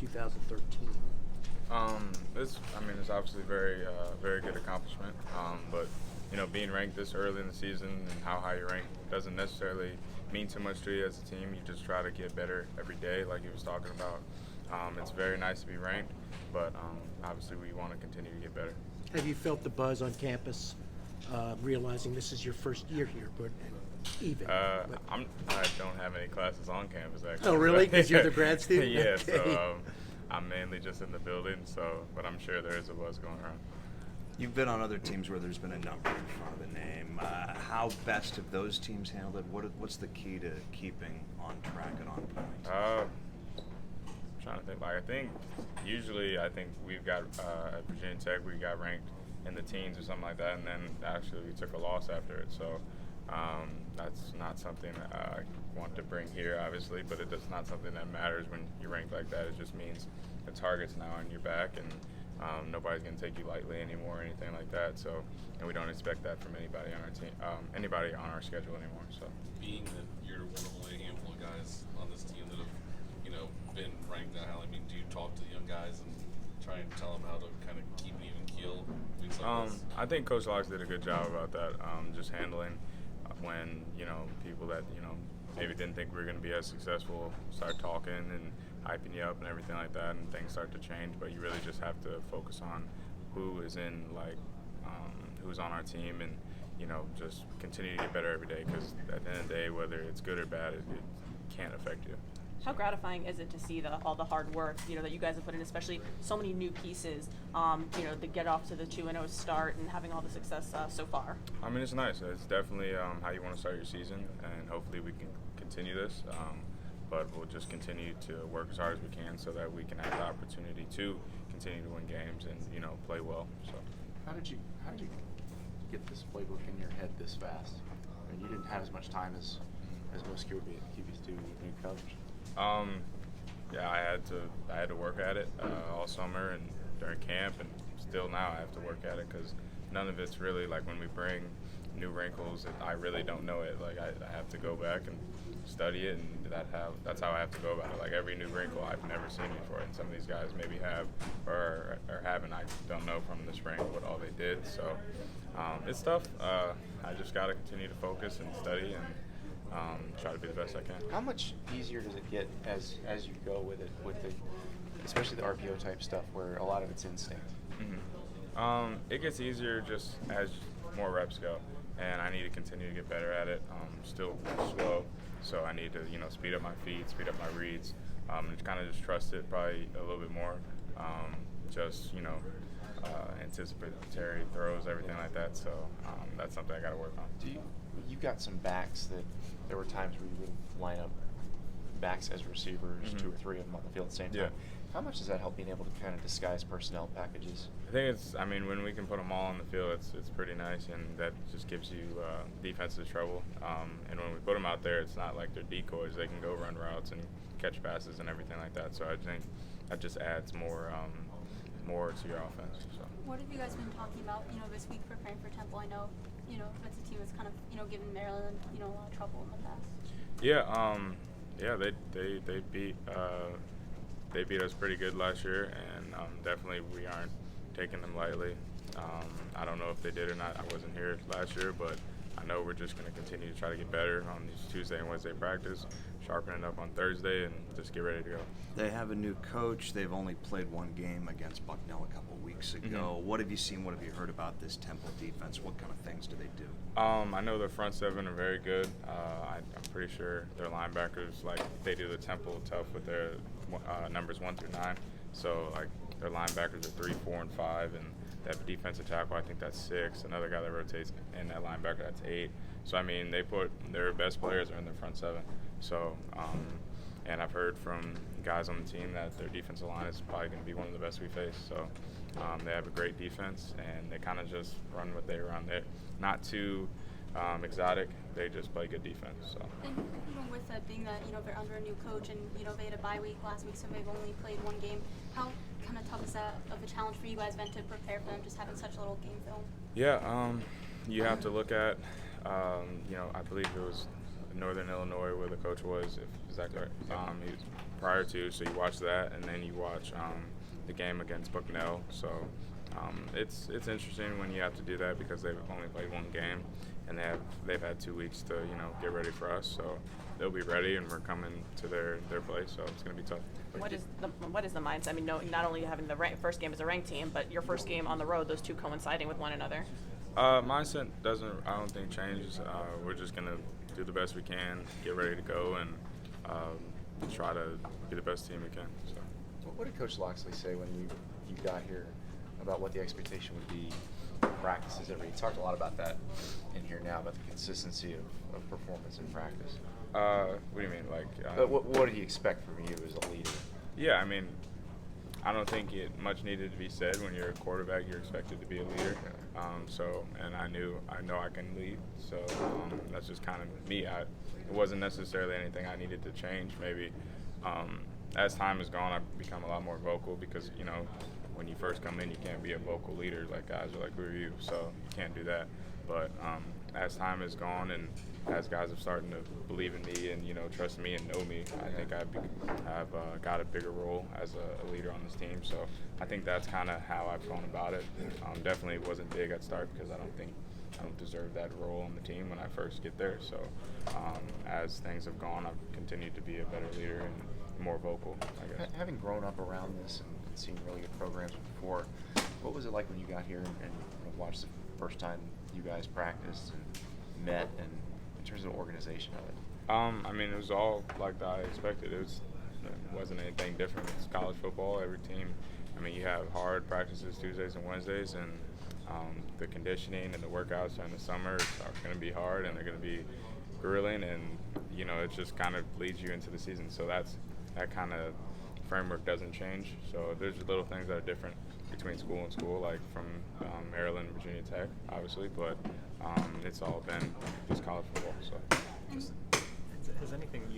2013? It's obviously very good accomplishment. But being ranked this early in the season and how high you rank doesn't necessarily mean too much to you as a team. You just try to get better every day, like he was talking about. It's very nice to be ranked, but obviously we want to continue to get better. Have you felt the buzz on campus, realizing this is your first year here, but even? I don't have any classes on campus actually. Oh, really? Because you're the grad student? Yeah, Okay. so I'm mainly just in the building. But I'm sure there is a buzz going around. You've been on other teams where there's been a number in front of the name. How best have those teams handled it? What's the key to keeping on track and on point? Trying to think. I think usually we've got at Virginia Tech we got ranked in the teens or something like that, and then actually we took a loss after it. So that's not something I want to bring here, obviously, but it's not something that matters when you're ranked like that. It just means the target's now on your back, and nobody's going to take you lightly anymore or anything like that. So, and we don't expect that from anybody on our team, anybody on our schedule anymore. So, being that you're one of only a handful of guys on this team that have, been ranked that high, do you talk to the young guys and try and tell them how to kind of keep an even keel? I think Coach Locks did a good job about that, just handling when people that maybe didn't think we were going to be as successful start talking and hyping you up and everything like that, and things start to change. But you really just have to focus on who is who's on our team, and just continue to get better every day. Because at the end of the day, whether it's good or bad, it can't affect you. How gratifying is it to see all the hard work that you guys have put in, especially so many new pieces, to get off to the 2-0 start and having all the success so far? It's nice. It's definitely how you want to start your season, and hopefully we can continue this. But we'll just continue to work as hard as we can so that we can have the opportunity to continue to win games and play well. So how did you get this playbook in your head this fast? You didn't have as much time as most QBs do with new coach. I had to work at it all summer and during camp, and still now I have to work at it because none of it's really like when we bring new wrinkles, I really don't know it. Like I have to go back and study it, and that's how I have to go about it. Like every new wrinkle I've never seen before, and some of these guys maybe have or haven't. I don't know from the spring what all they did. So it's tough. I just got to continue to focus and study and try to be the best I can. How much easier does it get as you go with it, especially the RPO type stuff where a lot of it's instinct? Mm-hmm. It gets easier just as more reps go, and I need to continue to get better at it. Still slow, so I need to speed up my feet, speed up my reads, and kind of just trust it probably a little bit more. Anticipatory throws, everything like that. So that's something I got to work on. You got some backs that there were times where you would line up backs as receivers, Mm-hmm. 2 or 3 of them on the field at the same time. Yeah. How much does that help being able to kind of disguise personnel packages? I think when we can put them all on the field, it's pretty nice, and that just gives you defensive trouble. And when we put them out there, it's not like they're decoys. They can go run routes and catch passes and everything like that. So I think that just adds more to your offense. So. What have you guys been talking about, this week preparing for Temple? I know, that's a team that's kind of, given Maryland, a lot of trouble in the past. Yeah, they beat us pretty good last year, and definitely we aren't taking them lightly. I don't know if they did or not. I wasn't here last year, but I know we're just going to continue to try to get better on these Tuesday and Wednesday practice, sharpen it up on Thursday, and just get ready to go. They have a new coach. They've only played one game against Bucknell a couple weeks ago. Mm-hmm. What have you seen? What have you heard about this Temple defense? What kind of things do they do? I know their front seven are very good. I'm pretty sure their linebackers, they do the Temple tough with their numbers 1 through 9. So, their linebackers are 3, 4, and 5, and they have a defensive tackle, I think that's 6. Another guy that rotates in that linebacker, that's 8. So, they put their best players are in their front seven. So, and I've heard from guys on the team that their defensive line is probably going to be one of the best we face. So, they have a great defense, and they kind of just run what they run. They're not too exotic. They just play good defense. So. And with that being that they're under a new coach and they had a bye week last week, so they've only played one game. How kind of tough is that of a challenge for you guys then to prepare for them, just having such little game film? Yeah, you have to look at I believe it was Northern Illinois where the coach was. Is that correct? He was prior to, so you watch that, and then you watch the game against Bucknell. So it's interesting when you have to do that because they've only played one game, and they've had 2 weeks to get ready for us. So they'll be ready, and we're coming to their place. So it's going to be tough. What is the mindset? I mean, not only having the first game as a ranked team, but your first game on the road, those two coinciding with one another. Mindset I don't think changes. We're just going to do the best we can, get ready to go, and try to be the best team we can. So. What did Coach Loxley say when you got here about what the expectation would be practices every? You talked a lot about that in here now, about the consistency of performance in practice. What do you mean? What did he expect from you as a leader? Yeah, I mean, I don't think much needed to be said. When you're a quarterback, you're expected to be a leader. And I know I can lead. So that's just kind of me. It wasn't necessarily anything I needed to change. Maybe as time has gone, I've become a lot more vocal because when you first come in, you can't be a vocal leader. Like guys are like, "Who are you?" So you can't do that. But as time has gone and as guys have started to believe in me and trust me and know me, I think I've got a bigger role as a leader on this team. So I think that's kind of how I've gone about it. Definitely wasn't big at start because I don't deserve that role on the team when I first get there. So as things have gone, I've continued to be a better leader and more vocal, I guess. Having grown up around this and seen really good programs before, what was it like when you got here and watched the first time you guys practiced and met, and in terms of the organization of it? I mean, it was all like I expected. It wasn't anything different. It's college football. Every team, I mean, you have hard practices Tuesdays and Wednesdays, and the conditioning and the workouts during the summer are going to be hard, and they're going to be grueling, and it just kind of leads you into the season. So that kind of framework doesn't change. So there's little things that are different between school and school, like from Maryland, Virginia Tech, obviously, but it's all been just college football. So. Has anything you